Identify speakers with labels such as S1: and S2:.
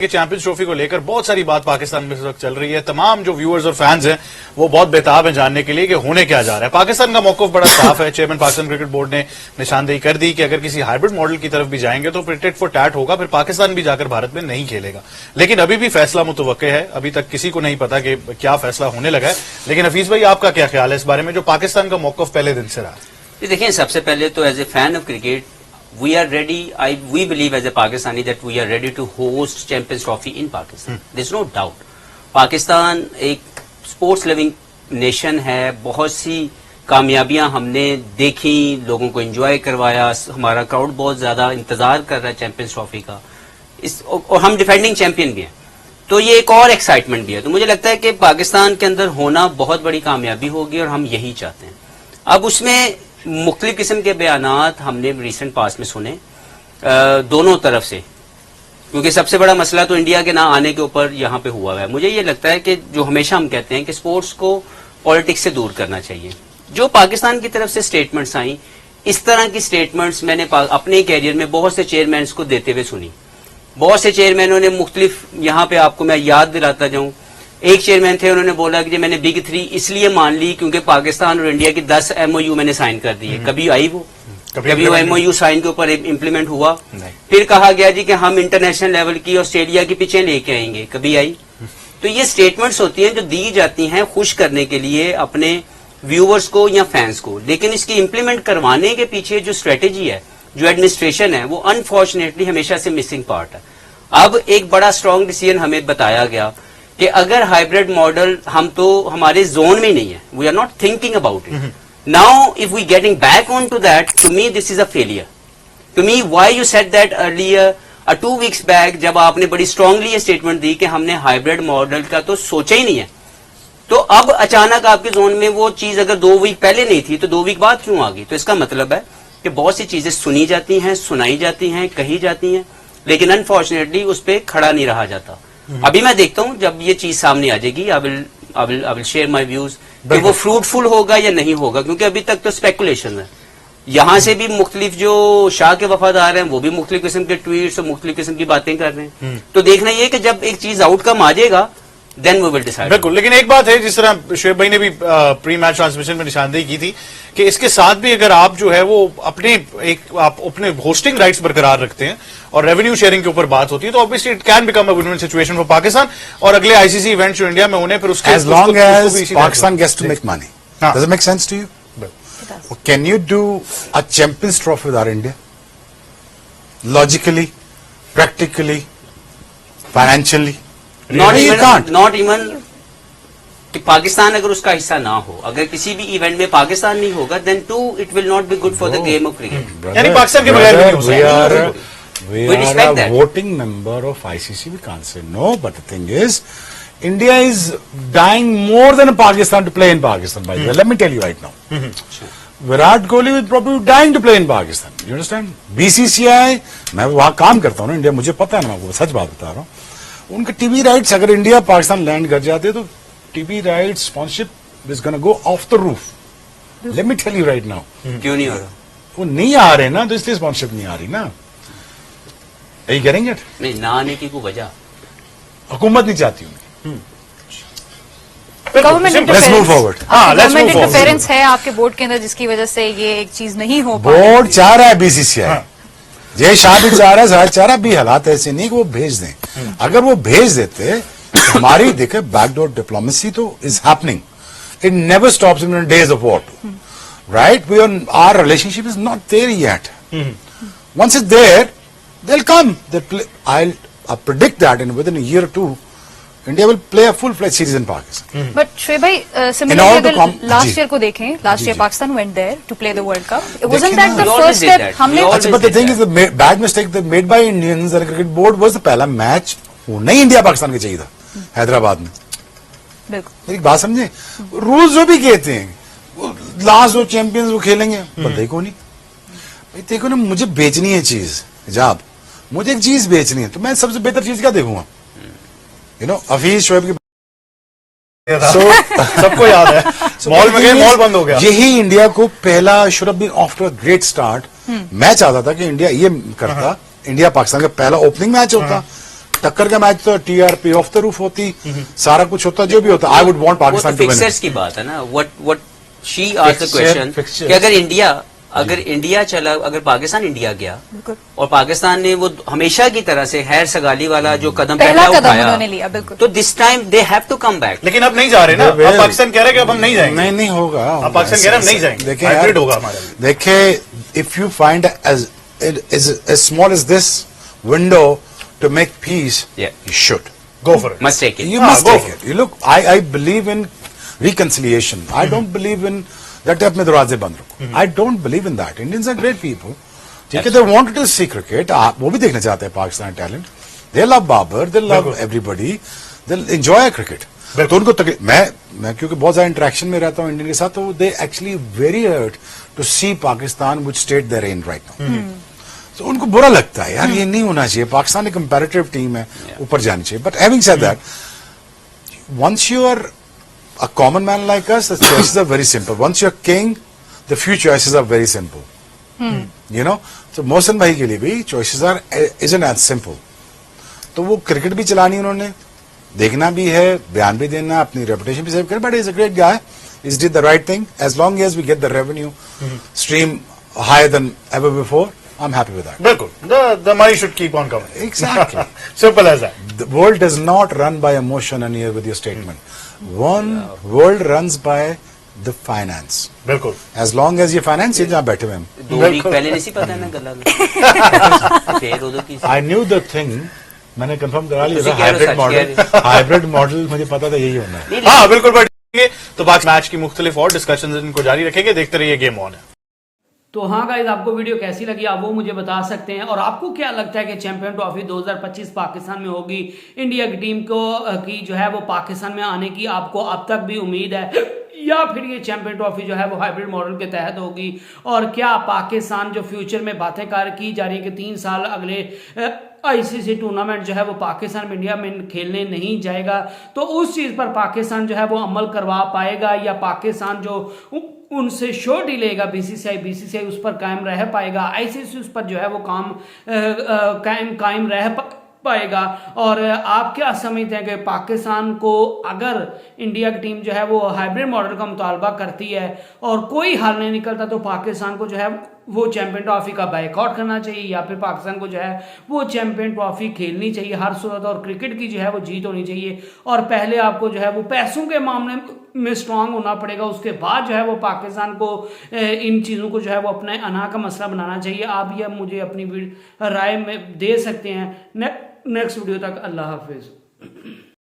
S1: Champions trophy को लेकर बहुत सारी बात पाकिस्तान में इस वक्त चल रही है। तमाम जो व्यूअर्स और फैंस हैं वो बहुत बेताब हैं जानने के लिए कि होने क्या जा रहा है। पाकिस्तान का मौक़िफ़ बड़ा साफ है। चेयरमैन पाकिस्तान क्रिकेट बोर्ड ने निशानदेही कर दी कि अगर किसी हाइब्रिड मॉडल की तरफ भी जाएंगे तो फिर टिट फॉर टैट होगा, फिर पाकिस्तान भी जाकर भारत में नहीं खेलेगा। लेकिन अभी भी फैसला मुतवक्के है, अभी तक किसी को नहीं पता कि क्या फैसला होने लगा है। लेकिन हफीज भाई, आपका क्या ख्याल है इस बारे में, जो पाकिस्तान का मौक़िफ़ पहले दिन से रहा?
S2: देखिए, सबसे पहले तो as a fan of cricket we are ready. We believe as a Pakistani that we are ready to host Champions Trophy in Pakistan. There's no doubt. Pakistan एक स्पोर्ट्स लिविंग नेशन है। बहुत सी कामयाबियां हमने देखी, लोगों को एंजॉय करवाया, हमारा क्राउड बहुत ज्यादा इंतजार कर रहा है चैंपियंस ट्रॉफी का, और हम डिफेंडिंग चैंपियन भी हैं, तो ये एक और एक्साइटमेंट भी है। तो मुझे लगता है कि पाकिस्तान के अंदर होना बहुत बड़ी कामयाबी होगी और हम यही चाहते हैं। अब उसमें मुख्तलिफ किस्म के बयानात हमने रिसेंट पास में सुने दोनों तरफ से, क्योंकि सबसे बड़ा मसला तो इंडिया के ना आने के ऊपर यहाँ पे हुआ है। मुझे ये लगता है कि जो हमेशा हम कहते हैं कि स्पोर्ट्स को पॉलिटिक्स से दूर करना चाहिए। जो पाकिस्तान की तरफ से स्टेटमेंट्स आई, इस तरह की स्टेटमेंट्स मैंने अपने कैरियर में बहुत से चेयरमैन को देते हुए सुनी। बहुत से चेयरमैनों ने मुख्तलिफ, यहाँ पे आपको मैं याद दिलाता जाऊं, एक चेयरमैन थे, उन्होंने बोला कि मैंने बिग 3 इसलिए मान ली क्योंकि पाकिस्तान और इंडिया की 10 MOU मैंने साइन कर दी है। कभी आई वो? कभी वो MOU साइन के ऊपर इम्प्लीमेंट हुआ? फिर कहा गया जी कि हम इंटरनेशनल लेवल की ऑस्ट्रेलिया की पिचें लेके आएंगे, कभी आई? तो ये स्टेटमेंट्स होती हैं जो दी जाती हैं खुश करने के लिए अपने व्यूअर्स को या फैंस को, लेकिन इसकी इम्प्लीमेंट करवाने के पीछे जो स्ट्रेटेजी है, जो एडमिनिस्ट्रेशन है, वो अनफॉर्चुनेटली हमेशा से मिसिंग पार्ट है। अब एक बड़ा स्ट्रांग डिसीजन हमें बताया गया कि अगर हाइब्रिड मॉडल, हम तो हमारे जोन में नहीं है, we are not thinking about it now, if we getting back on to that, to me this is a failure. To me why you said that earlier 2 weeks back, जब आपने बड़ी strongly ये statement दी कि हमने hybrid model का तो सोचा ही नहीं है, तो अब अचानक आपके जोन में वो चीज अगर 2 वीक पहले नहीं थी तो 2 वीक बाद क्यों आ गई? तो इसका मतलब है कि बहुत सी चीजें सुनी जाती हैं, सुनाई जाती हैं, कही जाती हैं, लेकिन अनफॉर्चुनेटली उस पर खड़ा नहीं रहा जाता। अभी मैं देखता हूं जब ये चीज सामने आ जाएगी, I will share my views कि वो फ्रूटफुल होगा या नहीं होगा, क्योंकि अभी तक तो स्पेकुलेशन है। यहां से भी मुख्तलिफ जो शाह के वफादार हैं वो भी मुख्तलिफ किस्म के ट्वीट्स और मुख्तलिफ किस्म की बातें कर रहे हैं। तो देखना ये कि जब एक चीज आउटकम आ जाएगा देन वी विल डिसाइड।
S1: बिल्कुल, लेकिन एक बात है, जिस तरह शुएब भाई ने भी प्री मैच ट्रांसमिशन में निशानदेही की थी कि इसके साथ भी अगर आप जो है वो अपने होस्टिंग राइट्स बरकरार रखते हैं और रेवेन्यू शेयरिंग के ऊपर बात होती है, तो obviously it can become a win win situation for Pakistan और अगले आईसीसी इवेंट जो इंडिया में होने, फिर उसके
S3: as long as Pakistan gets to make money. Does it make sense to you? Can you do a Champions Trophy without India? Logically, practically, financially?
S2: Not even कि पाकिस्तान अगर उसका हिस्सा ना हो, अगर किसी भी इवेंट में पाकिस्तान नहीं होगा, then too it will not be good for the game of cricket.
S1: यानी पाकिस्तान के बगैर भी
S3: we are a voting member of ICC. We can't say no, but the thing is, India is dying more than Pakistan to play in Pakistan. By the way, let me tell you right now. Virat Kohli will probably be dying to play in Pakistan. You understand? BCCI, मैं वहाँ काम करता हूँ ना India, मुझे पता है ना, मैं सच बात बता रहा हूँ। उनके टीवी राइट्स अगर इंडिया पाकिस्तान लैंड कर जाते तो TV rights sponsorship is gonna go off the roof. Let me tell you right now.
S2: क्यों नहीं हो रहा? वो
S3: नहीं आ रहे ना, तो इसलिए स्पॉन्सरशिप नहीं आ रही ना। यही करेंगे
S2: नहीं, ना आने की कोई वजह
S3: हुकूमत नहीं चाहती उनकी।
S4: गवर्नमेंट इंटरफेरेंस है आपके बोर्ड के अंदर, जिसकी वजह से ये एक चीज नहीं हो पा रही।
S3: बोर्ड चाह रहा है BCCI, जय शाह भी चाह रहा है, शायद चाह रहा, भी हालात ऐसे नहीं कि वो भेज दें। अगर वो भेज देते, हमारी देखे बैकडोर डिप्लोमेसी तो is happening, it never stops in days of war, right? We our relationship is not there yet. Once is there they will come, I predict that in within a year और 2 India will play a full-fledged series in Pakistan.
S4: But Shoaib भाई, similarly अगर last year को देखें, last year Pakistan went there to play the World Cup. Wasn't that the first step? हमने
S3: but the thing is, the bad mistake made by Indians and cricket board was the पहला match होना ही India Pakistan के चाहिए था हैदराबाद में।
S4: बिल्कुल,
S3: मेरी बात समझे? रूल्स जो भी कहते हैं, लास्ट जो चैंपियंस वो खेलेंगे, पर देखो नहीं भाई, देखो ना, मुझे बेचनी है चीज, हिजाब, मुझे एक चीज बेचनी है, तो मैं सबसे बेहतर चीज क्या देखूंगा? हफीज शुएब की
S1: सबको याद है, मॉल में गए, मॉल बंद हो गया।
S3: यही इंडिया को पहला should have been off to a great start. मैं चाहता था कि इंडिया ये करता, इंडिया पाकिस्तान का पहला ओपनिंग मैच होता, टक्कर का मैच तो टीआरपी ऑफ द रूफ होती, सारा कुछ होता, जो भी होता, I would want Pakistan to win.
S2: Fixers की बात है ना, what she asked the question कि अगर इंडिया चला, अगर पाकिस्तान इंडिया गया और पाकिस्तान ने वो हमेशा की तरह से हैर सगाली वाला जो कदम
S4: पहला
S2: पहला
S4: कदम उन्होंने
S2: उठाया,
S4: लिया, बिल्कुल।
S2: तो this time they have to come back.
S1: लेकिन अब नहीं जा रहे ना, अब पाकिस्तान कह रहे हैं कि अब हम नहीं जाएंगे।
S3: नहीं होगा,
S1: अब पाकिस्तान कह रहे हैं हम नहीं जाएंगे,
S3: देखिए
S1: हाइब्रिड होगा हमारा।
S3: देखिए, if you find as small as this window to make peace,
S2: Yeah.
S3: you should
S1: Go for it.
S2: Must take it.
S3: you
S1: हाँ,
S3: must
S1: go
S3: take
S1: for
S3: it. You look, I believe in reconciliation. I don't believe in that अपने दरवाजे बंद रखो. I don't believe in that. Indians are great people. ठीक है, they wanted to see cricket. वो भी देखना चाहते हैं Pakistan talent. They love Babar, they love everybody. They'll enjoy cricket. तो उनको तकलीफ, मैं क्योंकि बहुत ज्यादा इंटरेक्शन में रहता हूँ इंडियन के साथ, तो they actually very hurt to see Pakistan which state there in right now. तो उनको बुरा लगता है, यार ये नहीं होना चाहिए, पाकिस्तान एक कंपैरेटिव टीम है, ऊपर जानी चाहिए। But having said that, once you are a common man like us, the choices are very simple. Once you are king, the few choices are very simple, you know. तो मोहसिन भाई के लिए भी choices are isn't as simple. तो वो cricket भी चलानी उन्होंने, देखना भी है, बयान भी देना, अपनी रेपुटेशन भी सेव कर। But is a great guy, is did the right thing. As long as we get the revenue stream higher than ever before, I'm happy with that.
S1: बिल्कुल, the money should keep on coming.
S3: Exactly.
S1: Simple as that.
S3: The world does not run by emotion, and here with your statement. World runs by the finance.
S1: बिल्कुल।
S3: As long as ये finance, ये जहाँ बैठे हुए हम।
S2: 2 week पहले नहीं पता ना गला फिर उधर की
S3: I knew the thing. मैंने कंफर्म करा लिया
S2: उसी
S3: था,
S2: कह रहे हो,
S3: हाइब्रिड
S2: सच
S3: मॉडल।
S2: कह रहे
S3: हाइब्रिड मॉडल मुझे पता था यही होना है।
S1: हाँ बिल्कुल, बट तो बाकी मैच की मुख्तलिफ और डिस्कशन इनको जारी रखेंगे, देखते रहिए गेम ऑन है।
S5: तो हाँ गाइज, आपको वीडियो कैसी लगी आप वो मुझे बता सकते हैं। और आपको क्या लगता है कि चैंपियन ट्रॉफी 2025 पाकिस्तान में होगी? इंडिया की टीम को की जो है वो पाकिस्तान में आने की आपको अब तक भी उम्मीद है, या फिर ये चैंपियन ट्रॉफी जो है वो हाइब्रिड मॉडल के तहत होगी? और क्या पाकिस्तान जो फ्यूचर में बातें की जा रही है कि 3 साल अगले आईसीसी टूर्नामेंट जो है वो पाकिस्तान में इंडिया में खेलने नहीं जाएगा, तो उस चीज़ पर पाकिस्तान जो है वो अमल करवा पाएगा, या पाकिस्तान जो उनसे श्योरिटी लेगा बीसीसीआई उस पर कायम रह पाएगा, आईसीसी उस पर जो है वो कायम रह पाएगा? और आप क्या समझते हैं कि पाकिस्तान को अगर इंडिया की टीम जो है वो हाइब्रिड मॉडल का मुतालबा करती है और कोई हल नहीं निकलता, तो पाकिस्तान को जो है वो चैंपियन ट्रॉफी का बायकॉट करना चाहिए, या फिर पाकिस्तान को जो है वो चैंपियन ट्रॉफी खेलनी चाहिए हर सूरत, और क्रिकेट की जो है वो जीत होनी चाहिए? और पहले आपको जो है वो पैसों के मामले में स्ट्रांग होना पड़ेगा, उसके बाद जो है वो पाकिस्तान को इन चीज़ों को जो है वो अपने अना का मसला बनाना चाहिए? आप ये मुझे अपनी राय में दे सकते हैं। नेक्स्ट वीडियो तक अल्लाह हाफिज।